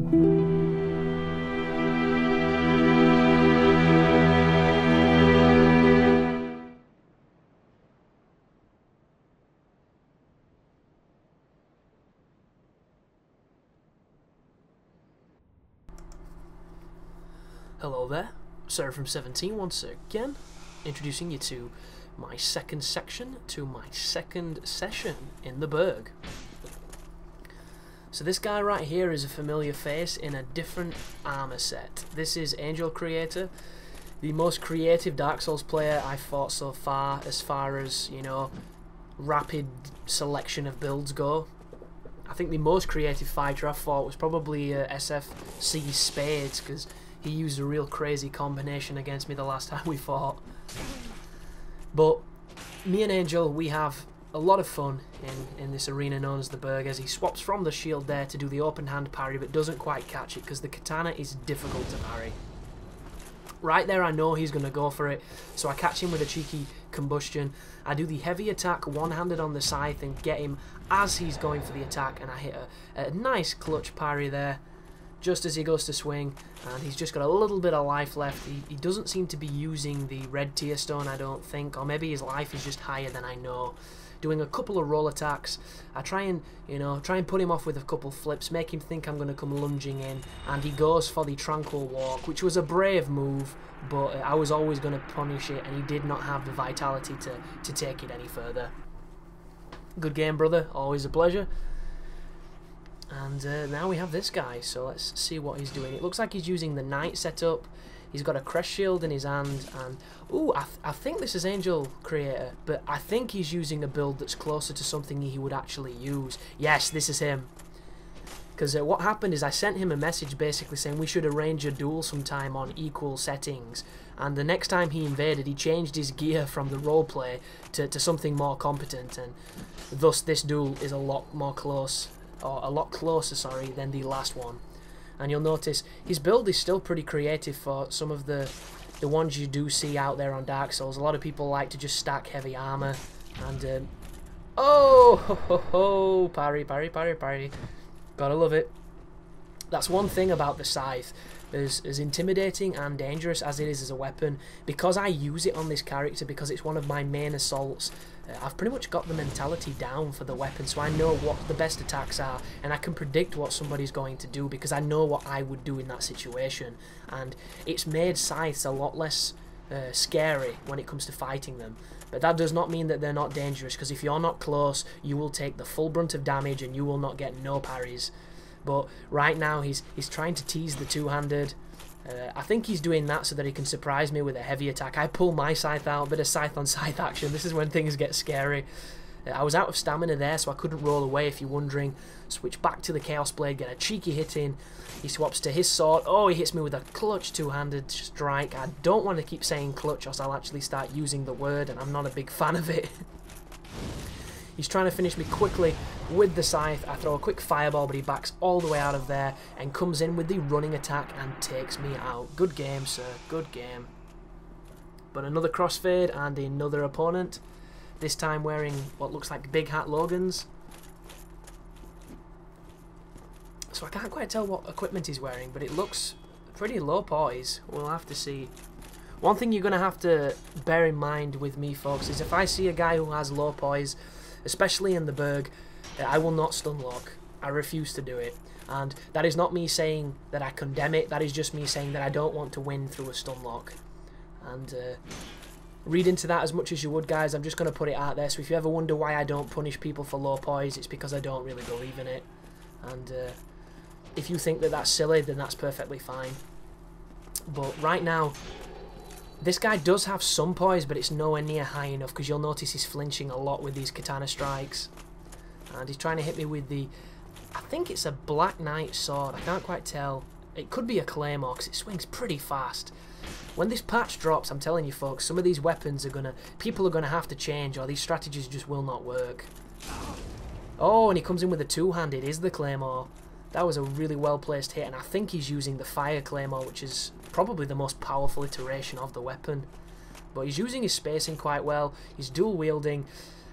Hello there, Seraphim17 once again, introducing you to my second section, to my second session in the Burg. So this guy right here is a familiar face in a different armor set. This is Angel Creator, the most creative Dark Souls player I've fought so far as, you know, rapid selection of builds go. I think the most creative fighter I've fought was probably SFC Spades, because he used a real crazy combination against me the last time we fought. But me and Angel, we have a lot of fun in this arena known as the Burg, as he swaps from the shield there to do the open hand parry, but doesn't quite catch it because the katana is difficult to parry. Right there I know he's going to go for it, so I catch him with a cheeky combustion. I do the heavy attack one-handed on the Scythe and get him as he's going for the attack, and I hit a nice clutch parry there just as he goes to swing, and he's just got a little bit of life left. He doesn't seem to be using the red tearstone, I don't think, or maybe his life is just higher than I know. Doing a couple of roll attacks, I try and put him off with a couple flips, make him think I'm going to come lunging in, and he goes for the tranquil walk, which was a brave move, but I was always going to punish it, and he did not have the vitality to take it any further. Good game, brother, always a pleasure. And now we have this guy, so let's see what he's doing. It looks like he's using the knight setup. He's got a crest shield in his hand, and ooh, I think this is Angel Creator, but I think he's using a build that's closer to something he would actually use. Yes, this is him. Because what happened is I sent him a message basically saying we should arrange a duel sometime on equal settings, and the next time he invaded, he changed his gear from the roleplay to something more competent, and thus this duel is a lot closer, sorry, than the last one. And you'll notice his build is still pretty creative for some of the ones you do see out there on Dark Souls. A lot of people like to just stack heavy armor, and oh ho ho ho, parry, parry, parry, parry. Gotta love it. That's one thing about the Scythe. As intimidating and dangerous as it is as a weapon, because I use it on this character, because it's one of my main assaults, I've pretty much got the mentality down for the weapon, so I know what the best attacks are, and I can predict what somebody's going to do because I know what I would do in that situation, and it's made Scythes a lot less scary when it comes to fighting them. But that does not mean that they're not dangerous, because if you're not close, you will take the full brunt of damage and you will not get no parries. But right now he's trying to tease the two-handed. I think he's doing that so that he can surprise me with a heavy attack. I pull my Scythe out, a bit of Scythe on Scythe action. This is when things get scary. I was out of stamina there, so I couldn't roll away if you're wondering. Switch back to the Chaos Blade, get a cheeky hit in. He swaps to his sword. Oh, he hits me with a clutch two-handed strike. I don't want to keep saying clutch, or else I'll actually start using the word, and I'm not a big fan of it. He's trying to finish me quickly with the Scythe. I throw a quick fireball, but he backs all the way out of there and comes in with the running attack and takes me out. Good game, sir. Good game. But another crossfade and another opponent. This time wearing what looks like big hat Logans. So I can't quite tell what equipment he's wearing, but it looks pretty low poise. We'll have to see. One thing you're going to have to bear in mind with me, folks, is if I see a guy who has low poise, especially in the Burg, I will not stun lock. I refuse to do it. And that is not me saying that I condemn it, that is just me saying that I don't want to win through a stun lock. And read into that as much as you would, guys. I'm just going to put it out there, so if you ever wonder why I don't punish people for low poise, it's because I don't really believe in it. And if you think that that's silly, then that's perfectly fine. But right now, this guy does have some poise, but it's nowhere near high enough, because you'll notice he's flinching a lot with these katana strikes. And he's trying to hit me with the, I think it's a Black Knight sword, I can't quite tell. It could be a claymore, because it swings pretty fast. When this patch drops, I'm telling you folks, some of these weapons are people are gonna have to change, or these strategies just will not work. Oh, and he comes in with a two-handed, is the claymore. That was a really well-placed hit, and I think he's using the fire claymore, which is probably the most powerful iteration of the weapon. But he's using his spacing quite well, he's dual-wielding.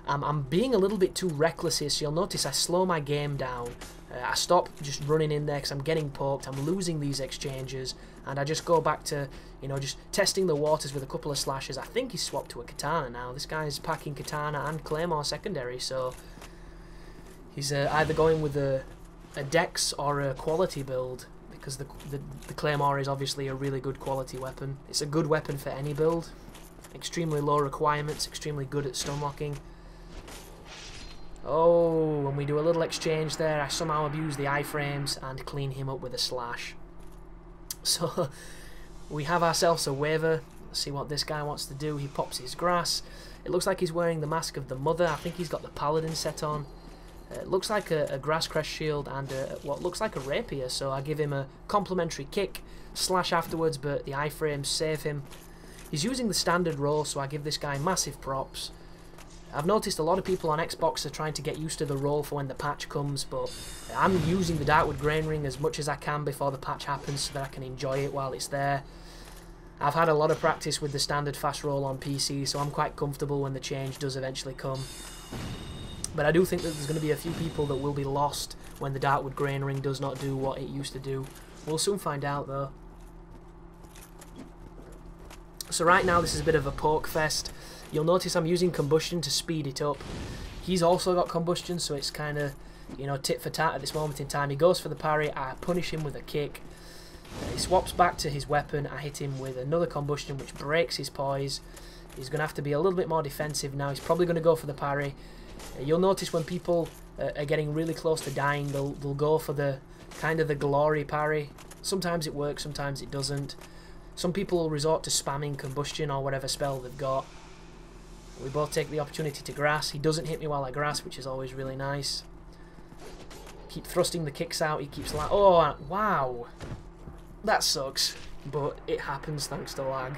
I'm being a little bit too reckless here, so you'll notice I slow my game down. I stop just running in there because I'm getting poked, I'm losing these exchanges, and I just go back to, you know, just testing the waters with a couple of slashes. I think he's swapped to a katana now. This guy's packing katana and claymore secondary, so he's either going with a dex or a quality build, because the claymore is obviously a really good quality weapon. It's a good weapon for any build. Extremely low requirements, extremely good at stun locking. Oh, and we do a little exchange there. I somehow abuse the iframes and clean him up with a slash. So we have ourselves a waver. Let's see what this guy wants to do. He pops his grass. It looks like he's wearing the Mask of the Mother. I think he's got the Paladin set on. It looks like a grass crest shield and what looks like a rapier. So I give him a complimentary kick, slash afterwards, but the iframes save him. He's using the standard roll, so I give this guy massive props. I've noticed a lot of people on Xbox are trying to get used to the roll for when the patch comes, but I'm using the Darkwood Grain Ring as much as I can before the patch happens so that I can enjoy it while it's there. I've had a lot of practice with the standard fast roll on PC, so I'm quite comfortable when the change does eventually come. But I do think that there's going to be a few people that will be lost when the Darkwood Grain Ring does not do what it used to do. We'll soon find out though. So right now this is a bit of a poke fest. You'll notice I'm using combustion to speed it up. He's also got combustion, so it's kind of, you know, tit for tat at this moment in time. He goes for the parry, I punish him with a kick. He swaps back to his weapon, I hit him with another combustion which breaks his poise. He's going to have to be a little bit more defensive now. He's probably going to go for the parry. You'll notice when people are getting really close to dying, they'll go for the kind of the glory parry. Sometimes it works, sometimes it doesn't. Some people will resort to spamming combustion or whatever spell they've got. We both take the opportunity to grass. He doesn't hit me while I grass, which is always really nice. Keep thrusting the kicks out. He keeps like, oh wow, that sucks, but it happens thanks to lag.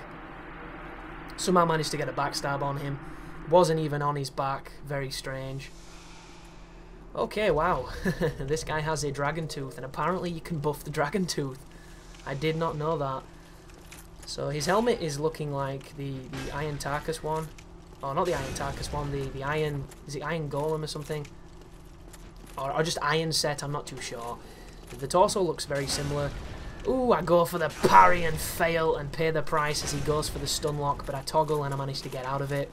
Somehow managed to get a backstab on him. Wasn't even on his back. Very strange. Okay, wow. This guy has a dragon tooth, and apparently you can buff the dragon tooth. I did not know that. So his helmet is looking like the Iron Tarkus one. Oh, not the Iron Tarkus one, the Iron... Is it Iron Golem or something? Or just Iron Set, I'm not too sure. The torso looks very similar. Ooh, I go for the parry and fail and pay the price as he goes for the stun lock, but I toggle and I manage to get out of it.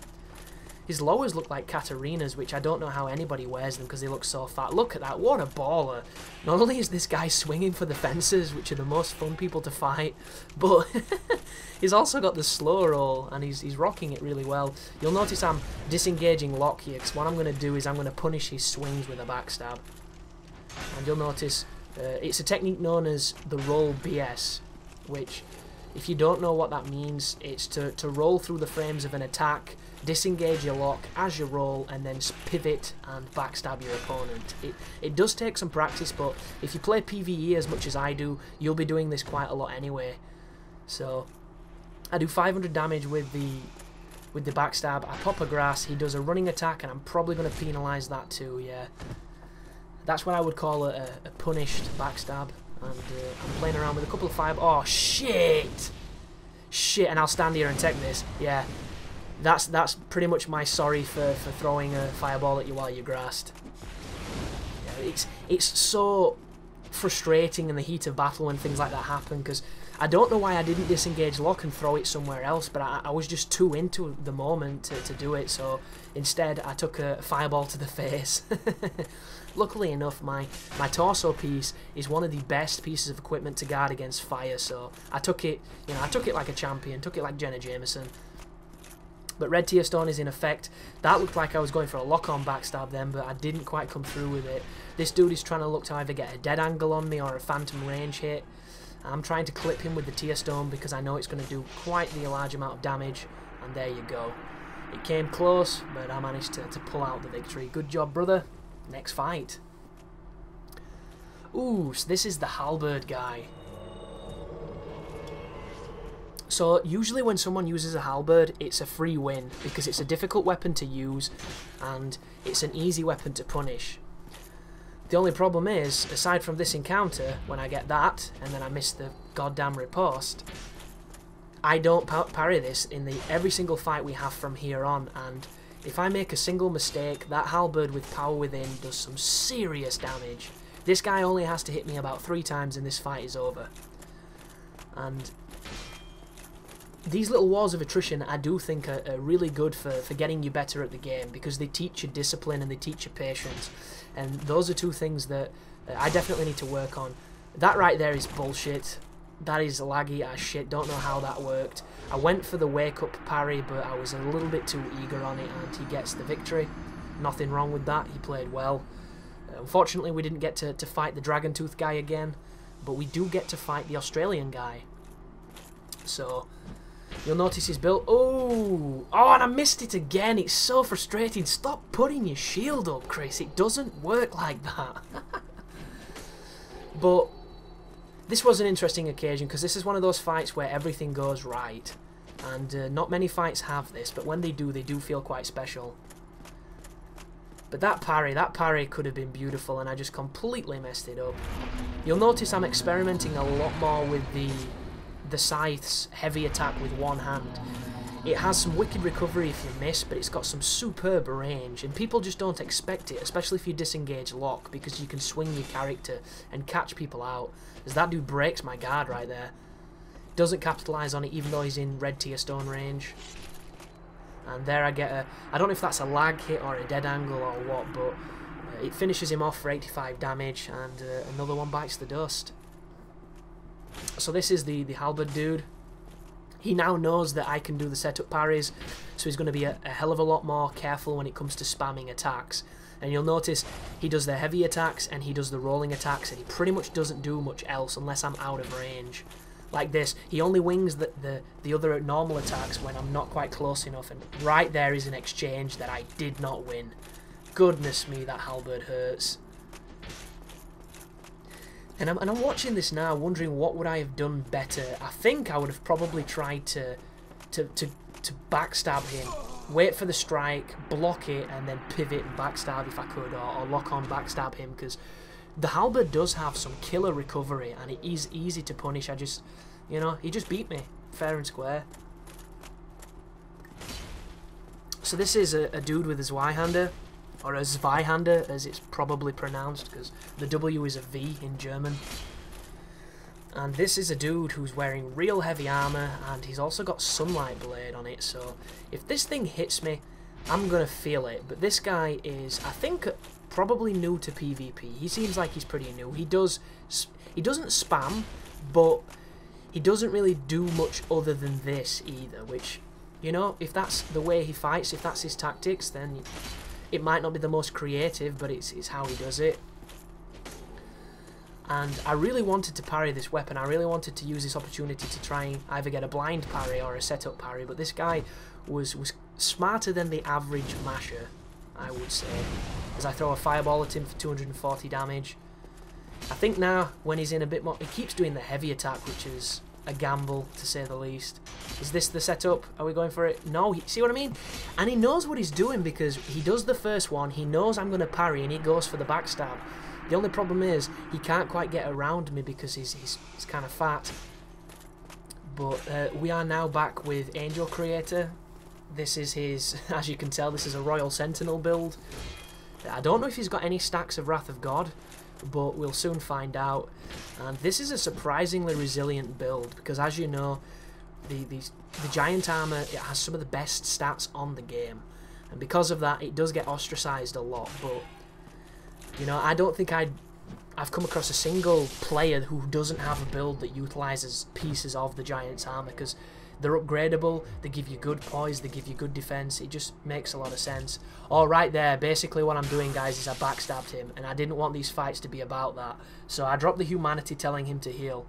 His lowers look like Katarinas, which I don't know how anybody wears them because they look so fat. Look at that, what a baller. Not only is this guy swinging for the fences, which are the most fun people to fight, but he's also got the slow roll and he's rocking it really well. You'll notice I'm disengaging lock here because what I'm going to do is I'm going to punish his swings with a backstab. And you'll notice it's a technique known as the roll BS, which, if you don't know what that means, it's to roll through the frames of an attack, disengage your lock as you roll, and then pivot and backstab your opponent. It does take some practice, but if you play PvE as much as I do, you'll be doing this quite a lot anyway. So I do 500 damage with the backstab. I pop a grass, he does a running attack, and I'm probably going to penalise that too, yeah. That's what I would call a punished backstab. And I'm playing around with a couple of fire... Oh, shit! Shit, and I'll stand here and take this. Yeah, that's pretty much my sorry for throwing a fireball at you while you're grassed. Yeah, it's so frustrating in the heat of battle when things like that happen, because I don't know why I didn't disengage lock and throw it somewhere else, but I was just too into the moment to do it, so instead I took a fireball to the face. Luckily enough, my torso piece is one of the best pieces of equipment to guard against fire, so I took it, you know, I took it like a champion, took it like Jenna Jameson. But red tearstone is in effect. That looked like I was going for a lock-on backstab then, but I didn't quite come through with it. This dude is trying to look to either get a dead angle on me or a phantom range hit. I'm trying to clip him with the tearstone because I know it's going to do quite the large amount of damage, and there you go. It came close, but I managed to pull out the victory. Good job, brother. Next fight. Ooh, so this is the Halberd guy. So usually when someone uses a Halberd, it's a free win because it's a difficult weapon to use and it's an easy weapon to punish. The only problem is, aside from this encounter, when I get that and then I miss the goddamn riposte, I don't parry this in every single fight we have from here on, and if I make a single mistake, that Halberd with power within does some serious damage. This guy only has to hit me about 3 times and this fight is over. And these little wars of attrition I do think are really good for getting you better at the game, because they teach you discipline and they teach you patience. And those are 2 things that I definitely need to work on. That right there is bullshit. That is laggy as shit. Don't know how that worked. I went for the wake up parry, but I was a little bit too eager on it, and he gets the victory. Nothing wrong with that. He played well. Unfortunately, we didn't get to fight the Dragon Tooth guy again, but we do get to fight the Australian guy. So you'll notice his build. Oh, and I missed it again. It's so frustrating. Stop putting your shield up, Chris. It doesn't work like that. But this was an interesting occasion, because this is one of those fights where everything goes right. And not many fights have this, but when they do feel quite special. But that parry could have been beautiful, and I just completely messed it up. You'll notice I'm experimenting a lot more with the Scythe's heavy attack with one hand. It has some wicked recovery if you miss, but it's got some superb range, and people just don't expect it, especially if you disengage lock, because you can swing your character and catch people out. As that dude breaks my guard right there. Doesn't capitalise on it even though he's in red tearstone range. And there I get I don't know if that's a lag hit or a dead angle or what, but it finishes him off for 85 damage, and another one bites the dust. So this is the Halberd dude. He now knows that I can do the setup parries, so he's going to be a hell of a lot more careful when it comes to spamming attacks. And you'll notice he does the heavy attacks and he does the rolling attacks, and he pretty much doesn't do much else unless I'm out of range. Like this, he only wings the other normal attacks when I'm not quite close enough, and right there is an exchange that I did not win. Goodness me, that Halberd hurts. And I'm watching this now, wondering what would I have done better. I think I would have probably tried to backstab him, wait for the strike, block it, and then pivot and backstab if I could, or lock on backstab him, because the Halberd does have some killer recovery, and it is easy to punish. I just, you know, he just beat me, fair and square. So this is a dude with a Zweihander, or a Zweihander as it's probably pronounced, because the W is a V in German. And this is a dude who's wearing real heavy armour, and he's also got Sunlight Blade on it, so if this thing hits me, I'm going to feel it. But this guy is, I think, probably new to PvP. He seems like he's pretty new. He doesn't spam, but he doesn't really do much other than this either, which, you know, if that's the way he fights, if that's his tactics, then it might not be the most creative, but it's how he does it. And I really wanted to parry this weapon. I really wanted to use this opportunity to try and either get a blind parry or a setup parry, but this guy was smarter than the average masher, I would say, as I throw a fireball at him for 240 damage. I think now, when he's in a bit more, he keeps doing the heavy attack, which is a gamble, to say the least. Is this the setup? Are we going for it? No, see what I mean? And he knows what he's doing, because he does the first one, he knows I'm going to parry, and he goes for the backstab. The only problem is, he can't quite get around me because he's kind of fat. But we are now back with Angel Creator. This is his, as you can tell, this is a Royal Sentinel build. I don't know if he's got any stacks of Wrath of God, but we'll soon find out. And this is a surprisingly resilient build, because as you know, the Giant Armour, it has some of the best stats on the game. And because of that, it does get ostracized a lot, but you know, I don't think I've come across a single player who doesn't have a build that utilizes pieces of the Giant's armor, because they're upgradable, they give you good poise, they give you good defense, it just makes a lot of sense. All right there, basically what I'm doing, guys, is I backstabbed him, and I didn't want these fights to be about that. So I dropped the humanity telling him to heal,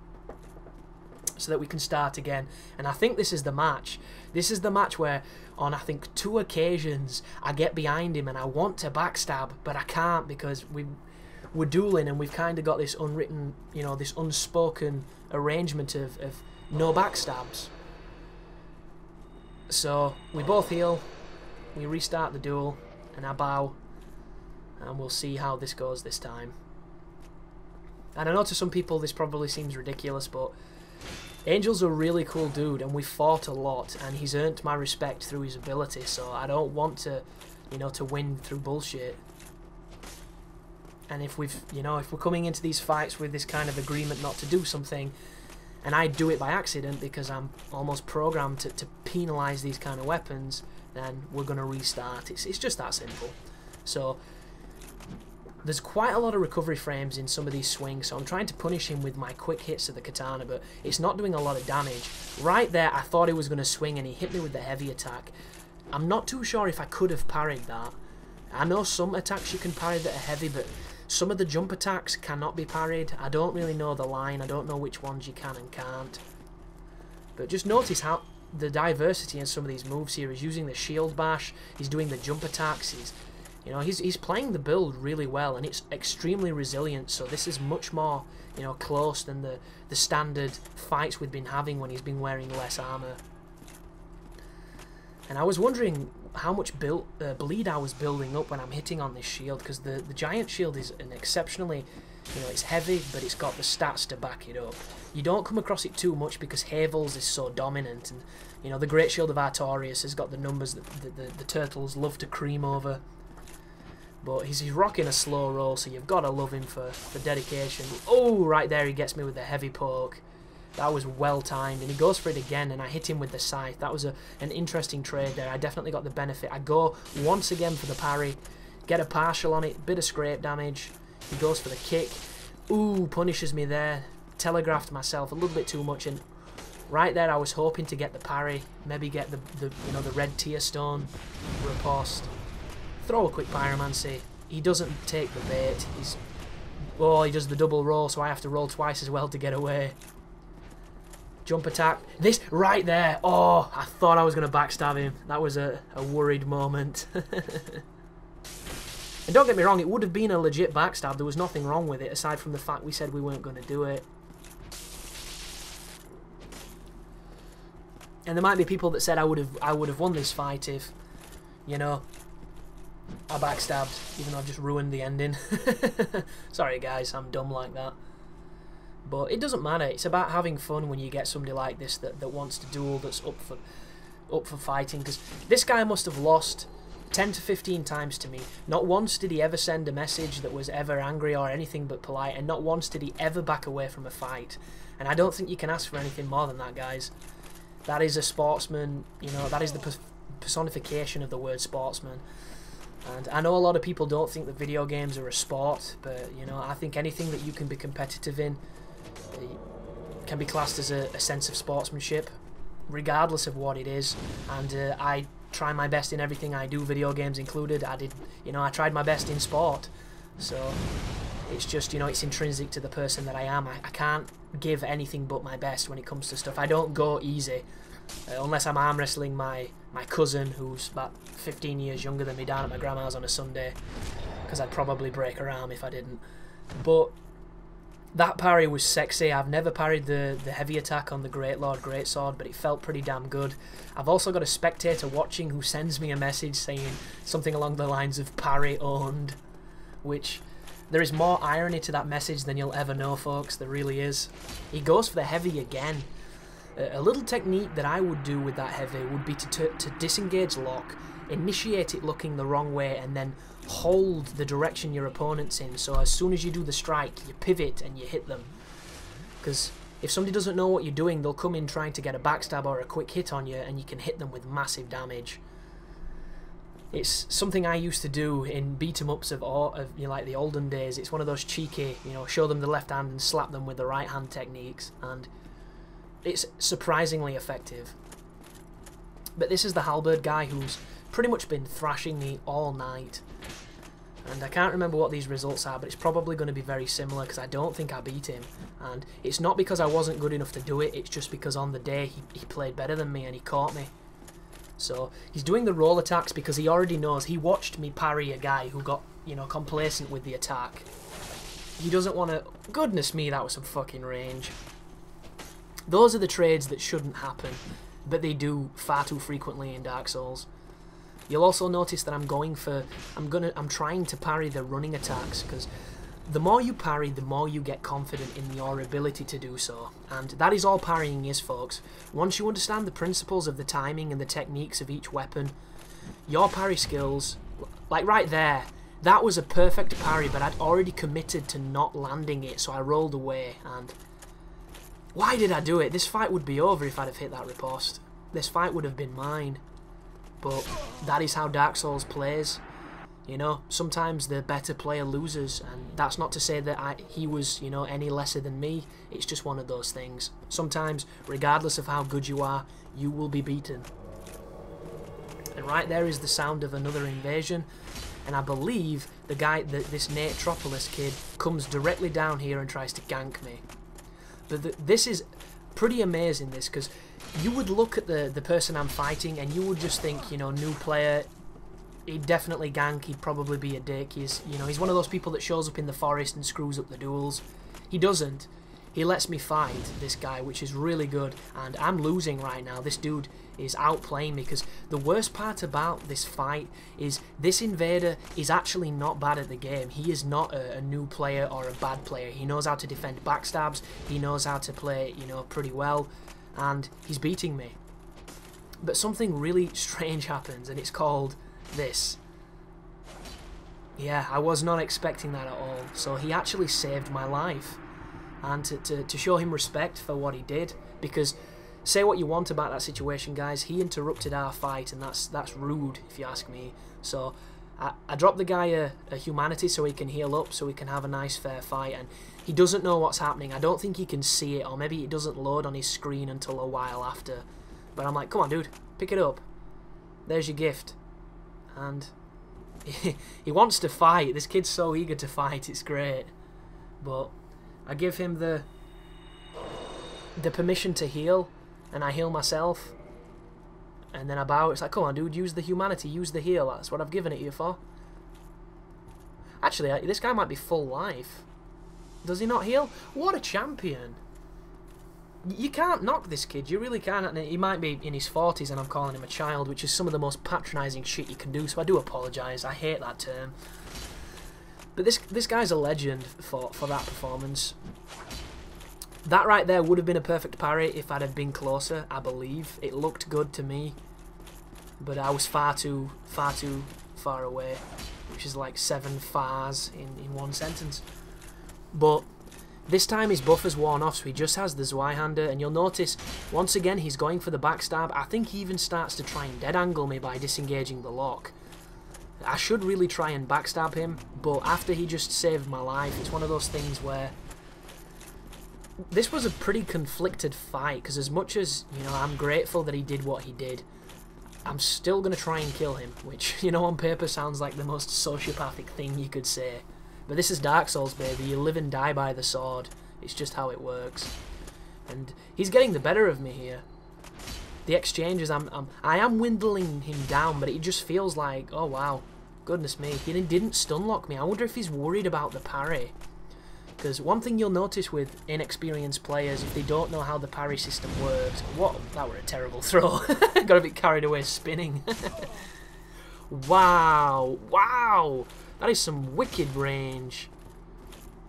so that we can start again. And I think this is the match. This is the match where, on I think 2 occasions, I get behind him and I want to backstab, but I can't, because we're dueling and we've kind of got this unwritten, you know, this unspoken arrangement of no backstabs. So we both heal, we restart the duel, and I bow, and we'll see how this goes this time. And I know to some people this probably seems ridiculous, but Angel's a really cool dude, and we fought a lot, and he's earned my respect through his ability, so I don't want to, you know, to win through bullshit. And if we've, you know, if we're coming into these fights with this kind of agreement not to do something, and I do it by accident because I'm almost programmed to penalise these kind of weapons, then we're going to restart. It's just that simple. So there's quite a lot of recovery frames in some of these swings, so I'm trying to punish him with my quick hits of the katana, but it's not doing a lot of damage. Right there, I thought he was going to swing, and he hit me with the heavy attack. I'm not too sure if I could have parried that. I know some attacks you can parry that are heavy, but some of the jump attacks cannot be parried. I don't really know the line. I don't know which ones you can and can't. But just notice how the diversity in some of these moves here. He's using the shield bash. He's doing the jump attacks. He's playing the build really well, and it's extremely resilient. So this is much more, you know, close than the standard fights we've been having when he's been wearing less armor. And I was wondering how much bleed I was building up when I'm hitting on this shield, because the giant shield is an exceptionally, you know, it's heavy, but it's got the stats to back it up. You don't come across it too much because Havel's is so dominant, and you know the Great Shield of Artorias has got the numbers that the turtles love to cream over. But he's rocking a slow roll, so you've got to love him for dedication. Oh, right there he gets me with the heavy poke. That was well timed, and he goes for it again, and I hit him with the Scythe. That was an interesting trade there. I definitely got the benefit. I go once again for the parry, get a partial on it, bit of scrape damage. He goes for the kick. Ooh, punishes me there. Telegraphed myself a little bit too much, and right there I was hoping to get the parry, maybe get the red tearstone riposte. Throw a quick pyromancy. He doesn't take the bait. He does the double roll, so I have to roll twice as well to get away. Jump attack. This right there. Oh, I thought I was going to backstab him. That was a worried moment. And don't get me wrong, it would have been a legit backstab. There was nothing wrong with it, aside from the fact we said we weren't going to do it. And there might be people that said I would have won this fight if, you know, I backstabbed, even though I've just ruined the ending. Sorry guys, I'm dumb like that. But it doesn't matter. It's about having fun when you get somebody like this that wants to duel, that's up for fighting. Because this guy must have lost 10 to 15 times to me. Not once did he ever send a message that was ever angry or anything but polite, and not once did he ever back away from a fight. And I don't think you can ask for anything more than that, guys. That is a sportsman, you know, that is the personification of the word sportsman. And I know a lot of people don't think that video games are a sport, but, you know, I think anything that you can be competitive in can be classed as a sense of sportsmanship, regardless of what it is. And I try my best in everything I do, video games included. I tried my best in sport. So it's just, you know, it's intrinsic to the person that I am. I can't give anything but my best when it comes to stuff. I don't go easy, unless I'm arm wrestling my cousin, who's about 15 years younger than me, down at my grandma's on a Sunday, because I'd probably break her arm if I didn't. But that parry was sexy. I've never parried the heavy attack on the Great Lord Greatsword, but it felt pretty damn good. I've also got a spectator watching who sends me a message saying something along the lines of "parry owned," which there is more irony to that message than you'll ever know, folks. There really is. He goes for the heavy again. A little technique that I would do with that heavy would be to disengage lock, initiate it looking the wrong way, and then hold the direction your opponent's in. So as soon as you do the strike, you pivot and you hit them. Because if somebody doesn't know what you're doing, they'll come in trying to get a backstab or a quick hit on you, and you can hit them with massive damage. It's something I used to do in beat-em-ups of you know, like the olden days. It's one of those cheeky, you know, show them the left hand and slap them with the right hand techniques, and it's surprisingly effective. But this is the Halberd guy who's pretty much been thrashing me all night. And I can't remember what these results are, but it's probably going to be very similar, because I don't think I beat him. And it's not because I wasn't good enough to do it, it's just because on the day he played better than me and he caught me. So he's doing the roll attacks because he already knows. He watched me parry a guy who got, you know, complacent with the attack. He doesn't want to... Goodness me, that was some fucking range. Those are the trades that shouldn't happen, but they do far too frequently in Dark Souls. You'll also notice that I'm trying to parry the running attacks, because the more you parry, the more you get confident in your ability to do so. And that is all parrying is, folks. Once you understand the principles of the timing and the techniques of each weapon, your parry skills, like right there, That was a perfect parry, but I'd already committed to not landing it, so I rolled away, and... Why did I do it? This fight would be over if I'd have hit that riposte. This fight would have been mine. But that is how Dark Souls plays. You know, sometimes the better player loses, and that's not to say that he was, you know, any lesser than me. It's just one of those things. Sometimes, regardless of how good you are, you will be beaten. And right there is the sound of another invasion, and I believe the guy, this Natropolis kid, comes directly down here and tries to gank me. But this is pretty amazing, this, because you would look at the person I'm fighting and you would just think, you know, new player, he'd definitely gank, he'd probably be a dick, he's one of those people that shows up in the forest and screws up the duels. He doesn't. He lets me fight, this guy, which is really good, and I'm losing right now. This dude is outplaying me, because the worst part about this fight is this invader is actually not bad at the game. He is not a new player or a bad player. He knows how to defend backstabs, he knows how to play, you know, pretty well, and he's beating me. But something really strange happens, and it's called this. Yeah, I was not expecting that at all, so he actually saved my life. And to show him respect for what he did, because say what you want about that situation, guys, he interrupted our fight, and that's rude if you ask me. So I dropped the guy a humanity so he can heal up, so we can have a nice fair fight, and he doesn't know what's happening. I don't think he can see it, or maybe it doesn't load on his screen until a while after. But I'm like, come on dude, pick it up, there's your gift. And he wants to fight. This kid's so eager to fight, it's great. But I give him the permission to heal, and I heal myself, and then I bow. It's like, come on dude, use the humanity, use the heal, that's what I've given it you for. Actually, this guy might be full life. Does he not heal? What a champion. You can't knock this kid, you really can't. And he might be in his 40s and I'm calling him a child, which is some of the most patronising shit you can do, so I do apologise, I hate that term. But this guy's a legend for that performance. That right there would have been a perfect parry if I'd have been closer, I believe. It looked good to me, but I was far too far away, which is like 7 fars in one sentence. But this time his buff has worn off, so he just has the Zweihander, and you'll notice, once again, he's going for the backstab. I think he even starts to try and dead angle me by disengaging the lock. I should really try and backstab him, but after he just saved my life, it's one of those things where this was a pretty conflicted fight, because as much as, you know, I'm grateful that he did what he did, I'm still going to try and kill him, which, you know, on paper sounds like the most sociopathic thing you could say. But this is Dark Souls, baby. You live and die by the sword. It's just how it works. And he's getting the better of me here. The exchanges, I am dwindling him down, but it just feels like, oh wow, goodness me, he didn't stun lock me. I wonder if he's worried about the parry. Because one thing you'll notice with inexperienced players, if they don't know how the parry system works... That were a terrible throw. Got a bit carried away spinning. Wow, wow, that is some wicked range.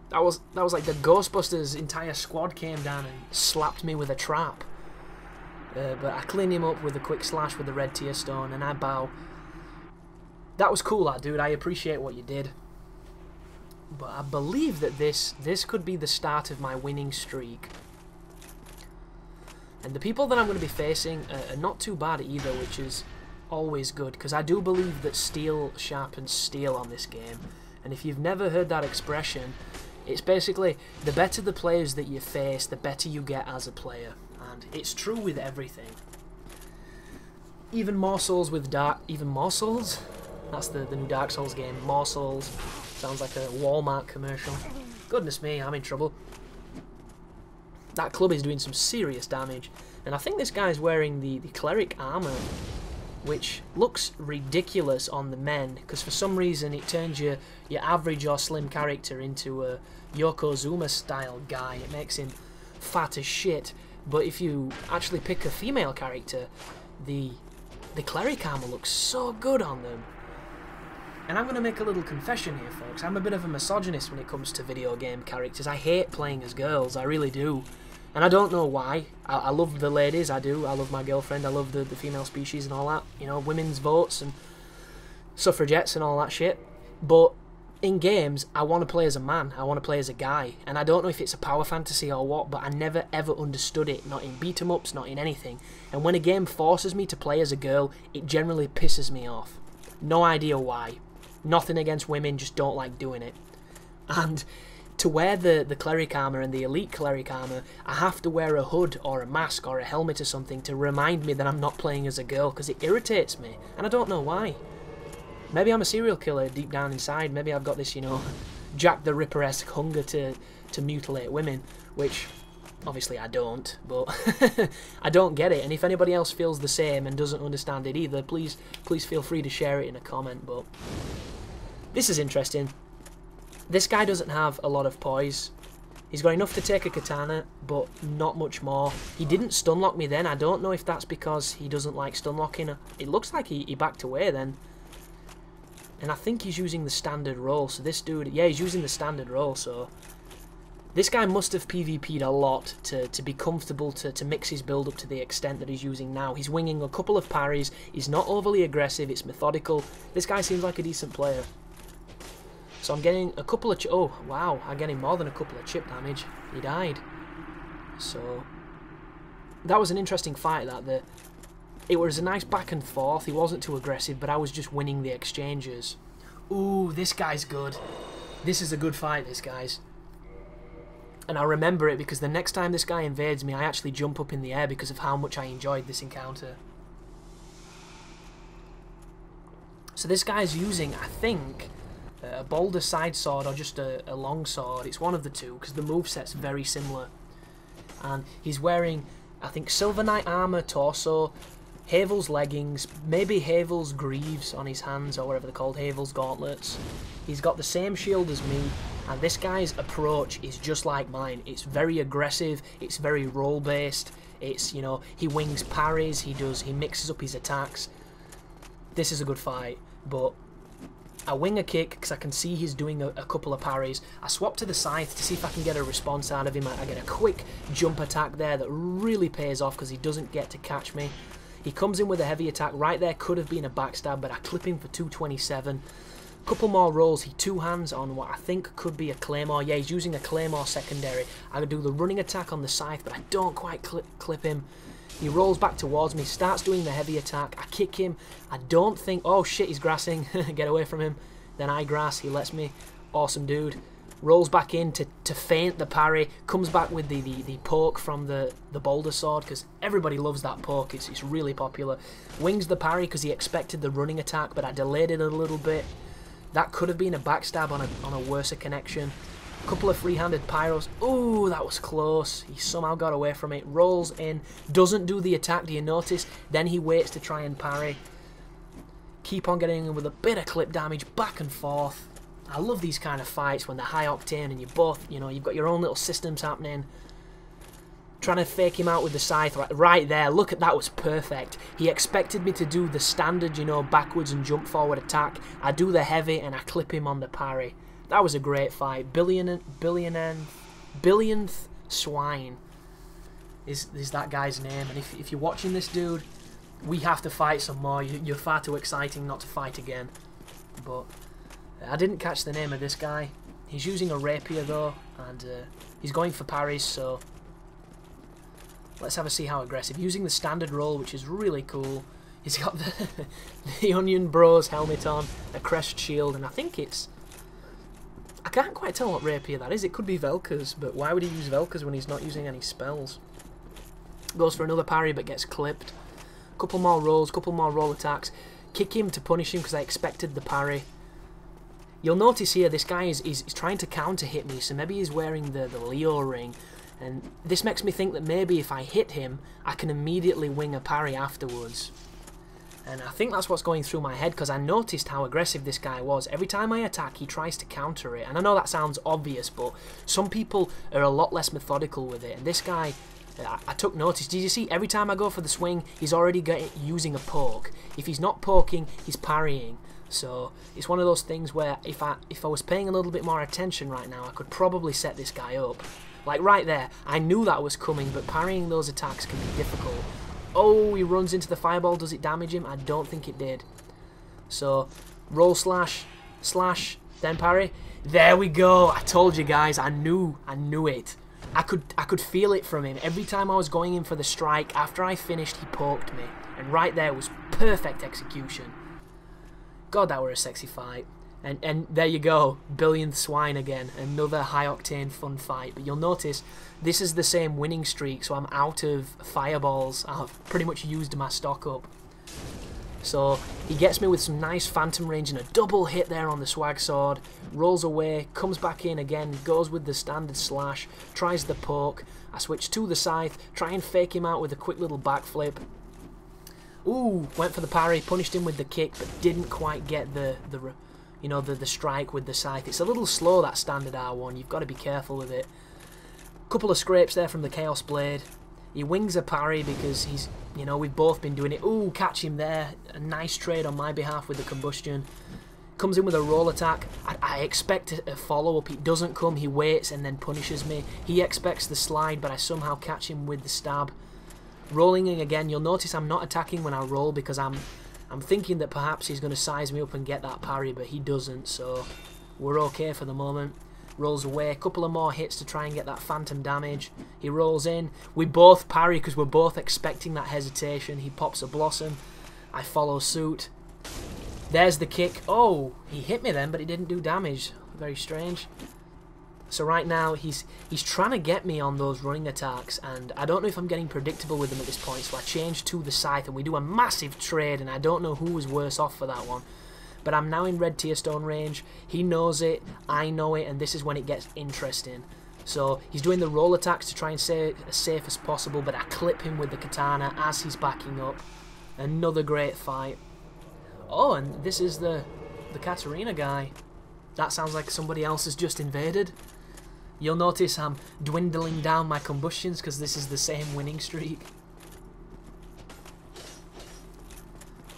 That was like the Ghostbusters' entire squad came down and slapped me with a trap. But I clean him up with a quick slash with the red tearstone, and I bow. That was cool, that dude. I appreciate what you did. But I believe that this could be the start of my winning streak. And the people that I'm going to be facing are not too bad either, which is always good, because I do believe that steel sharpens steel on this game. And if you've never heard that expression, it's basically the better the players that you face, the better you get as a player. And it's true with everything. Even more souls with even more souls? That's the new Dark Souls game. More souls. Sounds like a Walmart commercial. Goodness me, I'm in trouble. That club is doing some serious damage. And I think this guy's wearing the cleric armor, which looks ridiculous on the men, because for some reason it turns your average or slim character into a Yokozuna style guy. It makes him fat as shit. But if you actually pick a female character, the cleric armor looks so good on them. And I'm going to make a little confession here, folks. I'm a bit of a misogynist when it comes to video game characters. I hate playing as girls, I really do. And I don't know why. I love the ladies, I do. I love my girlfriend, I love the female species and all that. You know, women's votes and suffragettes and all that shit. But in games, I want to play as a man, I want to play as a guy, and I don't know if it's a power fantasy or what, but I never ever understood it, not in beat-em-ups, not in anything. And when a game forces me to play as a girl, it generally pisses me off. No idea why. Nothing against women, just don't like doing it. And to wear the cleric armour and the elite cleric armour, I have to wear a hood or a mask or a helmet or something to remind me that I'm not playing as a girl, because it irritates me, and I don't know why. Maybe I'm a serial killer deep down inside. Maybe I've got this, you know, Jack the Ripper-esque hunger to mutilate women, which obviously I don't, but I don't get it. And if anybody else feels the same and doesn't understand it either, please feel free to share it in a comment. But this is interesting. This guy doesn't have a lot of poise. He's got enough to take a katana, but not much more. He didn't stunlock me then. I don't know if that's because he doesn't like stunlocking. It looks like he backed away then. And I think he's using the standard roll. So this dude, yeah, he's using the standard roll. So this guy must have PvP'd a lot to be comfortable to mix his build up to the extent that he's using now. He's winging a couple of parries. He's not overly aggressive. It's methodical. This guy seems like a decent player. So I'm getting a couple of... oh, wow. I'm getting more than a couple of chip damage. He died. So that was an interesting fight, that. It was a nice back and forth. He wasn't too aggressive, but I was just winning the exchanges. Ooh, this guy's good. This is a good fight, this guy's. And I remember it because the next time this guy invades me, I actually jump up in the air because of how much I enjoyed this encounter. So this guy's using, I think, a boulder side sword or just a long sword. It's one of the two because the moveset's very similar. And he's wearing, I think, Silver Knight armor, torso, Havel's leggings, maybe Havel's greaves on his hands, or whatever they're called, Havel's gauntlets. He's got the same shield as me, and this guy's approach is just like mine. It's very aggressive, it's very roll-based, it's, you know, he wings parries, he mixes up his attacks. This is a good fight, but I wing a kick because I can see he's doing a couple of parries. I swap to the Scythe to see if I can get a response out of him. I get a quick jump attack there that really pays off because he doesn't get to catch me. He comes in with a heavy attack. Right there could have been a backstab, but I clip him for 227. Couple more rolls. He two-hands on what I think could be a claymore. Yeah, he's using a claymore secondary. I could do the running attack on the Scythe, but I don't quite clip him. He rolls back towards me, starts doing the heavy attack. I kick him. I don't think... oh, shit, he's grassing. Get away from him. Then I grass. He lets me. Awesome dude. Rolls back in to feint the parry. Comes back with the poke from the boulder sword, because everybody loves that poke. It's really popular. Wings the parry because he expected the running attack, but I delayed it a little bit. That could have been a backstab on a worser connection. Couple of free-handed pyros. Ooh, that was close. He somehow got away from it. Rolls in. Doesn't do the attack, do you notice? Then he waits to try and parry. Keep on getting in with a bit of clip damage, back and forth. I love these kind of fights when they're high octane and you both, you know, you've got your own little systems happening. Trying to fake him out with the Scythe right there. Look at that, was perfect. He expected me to do the standard, you know, backwards and jump forward attack. I do the heavy and I clip him on the parry. That was a great fight. Billionth Swine is that guy's name. And if you're watching this, dude, we have to fight some more. You're far too exciting not to fight again. But I didn't catch the name of this guy. He's using a rapier though, and he's going for parries, so let's have a see how aggressive. Using the standard roll, which is really cool. He's got the Onion Bros helmet on, a crest shield, and I think it's... I can't quite tell what rapier that is. It could be Velka's, but why would he use Velka's when he's not using any spells? Goes for another parry but gets clipped. Couple more rolls, couple more roll attacks. Kick him to punish him because I expected the parry. You'll notice here this guy is trying to counter hit me, so maybe he's wearing the Leo ring. And this makes me think that maybe if I hit him, I can immediately wing a parry afterwards. And I think that's what's going through my head, because I noticed how aggressive this guy was. Every time I attack, he tries to counter it. And I know that sounds obvious, but some people are a lot less methodical with it. And this guy, I took notice. Did you see, every time I go for the swing, he's already using a poke. If he's not poking, he's parrying. So it's one of those things where if I was paying a little bit more attention right now, I could probably set this guy up. Like right there, I knew that was coming, but parrying those attacks can be difficult. Oh, he runs into the fireball. Does it damage him? I don't think it did. So, roll slash, slash, Then parry. There we go. I told you guys. I knew it. I could feel it from him. Every time I was going in for the strike, after I finished, he poked me. And right there was perfect execution. God, that were a sexy fight. And there you go, billionth swine again. Another high-octane fun fight. But you'll notice, this is the same winning streak, so I'm out of fireballs. I've pretty much used my stock up. So he gets me with some nice phantom range and a double hit there on the swag sword. Rolls away, comes back in again, goes with the standard slash, tries the poke. I switch to the scythe, try and fake him out with a quick little backflip. Ooh, went for the parry, punished him with the kick, but didn't quite get the strike with the scythe. It's a little slow, that standard R1. You've got to be careful with it. Couple of scrapes there from the Chaos Blade. He wings a parry because he's, we've both been doing it. Ooh, catch him there. A nice trade on my behalf with the combustion. Comes in with a roll attack. I expect a follow-up. He doesn't come. He waits and then punishes me. He expects the slide, but I somehow catch him with the stab. Rolling in again. You'll notice I'm not attacking when I roll because I'm thinking that perhaps he's going to size me up and get that parry, but he doesn't, so we're okay for the moment. Rolls away, a couple of more hits to try and get that phantom damage. He rolls in. We both parry because we're both expecting that hesitation. He pops a blossom. I follow suit. There's the kick. Oh, he hit me then, but he didn't do damage. Very strange. So right now, he's trying to get me on those running attacks, and I don't know if I'm getting predictable with him at this point, so I change to the scythe, and we do a massive trade, and I don't know who was worse off for that one. But I'm now in red tearstone range. He knows it, I know it, and this is when it gets interesting. So he's doing the roll attacks to try and stay as safe as possible, but I clip him with the katana as he's backing up. Another great fight. Oh, and this is the Katarina guy. That sounds like somebody else has just invaded. You'll notice I'm dwindling down my combustions because this is the same winning streak.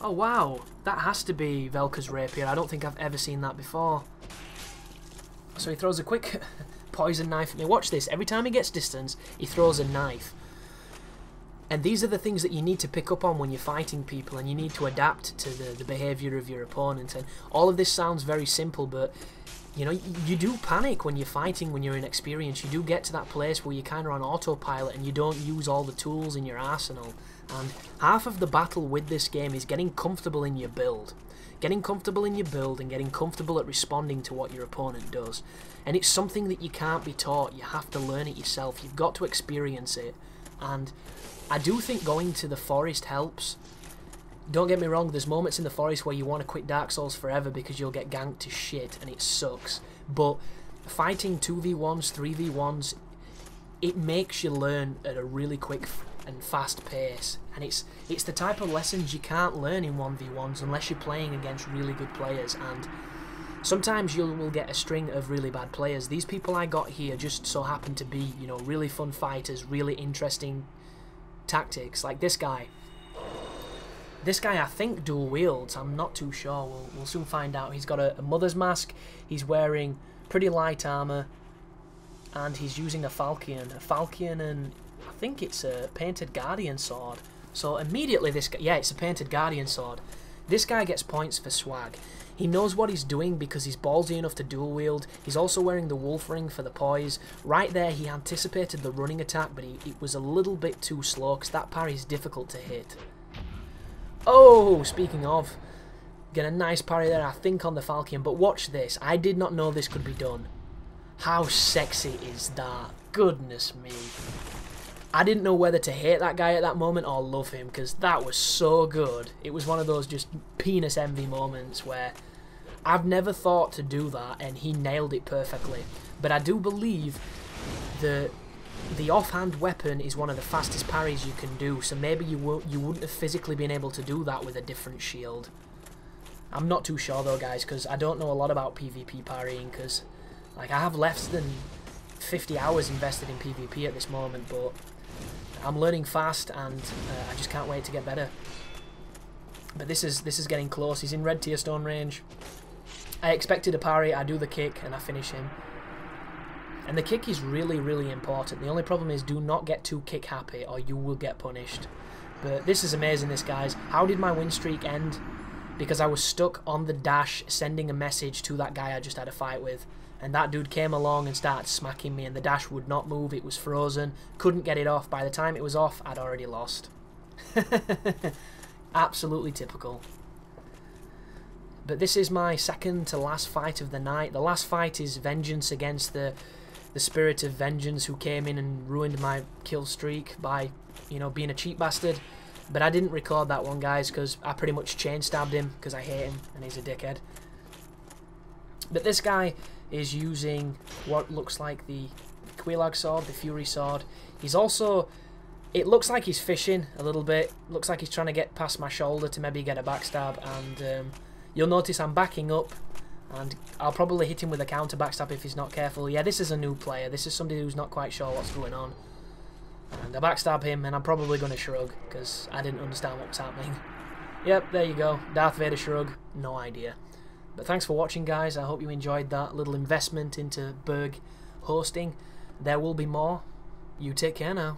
Oh wow, that has to be Velka's rapier. I don't think I've ever seen that before. So he throws a quick poison knife at me. Watch this, every time he gets distance, he throws a knife. And these are the things that you need to pick up on when you're fighting people, and you need to adapt to the behaviour of your opponent. And all of this sounds very simple, but you do panic when you're fighting, when you're inexperienced. You do get to that place where you're kind of on autopilot and you don't use all the tools in your arsenal. And half of the battle with this game is getting comfortable in your build. Getting comfortable in your build and getting comfortable at responding to what your opponent does. And it's something that you can't be taught. You have to learn it yourself. You've got to experience it. And I do think going to the forest helps. Don't get me wrong, there's moments in the forest where you want to quit Dark Souls forever because you'll get ganked to shit and it sucks. But fighting 2v1s, 3v1s, it makes you learn at a really quick and fast pace. And it's the type of lessons you can't learn in 1v1s unless you're playing against really good players. And sometimes you will get a string of really bad players. These people I got here just so happen to be, really fun fighters, really interesting tactics. Like this guy. This guy, I think, dual wields. I'm not too sure. We'll soon find out. He's got a mother's mask. He's wearing pretty light armor, and he's using a falchion. A falchion, and I think it's a painted guardian sword. So immediately this guy, yeah, it's a painted guardian sword. This guy gets points for swag. He knows what he's doing because he's ballsy enough to dual wield. He's also wearing the wolf ring for the poise. Right there, he anticipated the running attack, but it was a little bit too slow because that parry is difficult to hit. Oh, speaking of, get a nice parry there, I think, on the falchion. But watch this. I did not know this could be done. How sexy is that? Goodness me. I didn't know whether to hate that guy at that moment or love him because that was so good. It was one of those just penis envy moments where I've never thought to do that and he nailed it perfectly. But I do believe the offhand weapon is one of the fastest parries you can do, so maybe you wouldn't have physically been able to do that with a different shield. I'm not too sure though, guys, because I don't know a lot about PvP parrying, because I have less than 50 hours invested in PvP at this moment, but I'm learning fast and I just can't wait to get better. But this is getting close. He's in red tearstone range. I expected a parry, I do the kick, and I finish him. And the kick is really, really important. The only problem is do not get too kick happy or you will get punished. But this is amazing, this, guys. How did my win streak end? because I was stuck on the dash sending a message to that guy I just had a fight with. And that dude came along and started smacking me, and the dash would not move, it was frozen, couldn't get it off. By the time it was off, I'd already lost. Absolutely typical. But this is my second to last fight of the night. The last fight is vengeance against the spirit of vengeance who came in and ruined my kill streak by, you know, being a cheap bastard. But I didn't record that one, guys, because I pretty much chain stabbed him because I hate him and he's a dickhead. But this guy is using what looks like the Quelaag sword, the Fury sword. He's also, it looks like he's fishing a little bit. Looks like he's trying to get past my shoulder to maybe get a backstab. And you'll notice I'm backing up, and I'll probably hit him with a counter backstab if he's not careful. Yeah, this is a new player. This is somebody who's not quite sure what's going on. And I backstab him, and I'm probably going to shrug, because I didn't understand what was happening. Yep, there you go. Darth Vader shrug. No idea. But thanks for watching, guys. I hope you enjoyed that little investment into Burg hosting. There will be more. You take care now.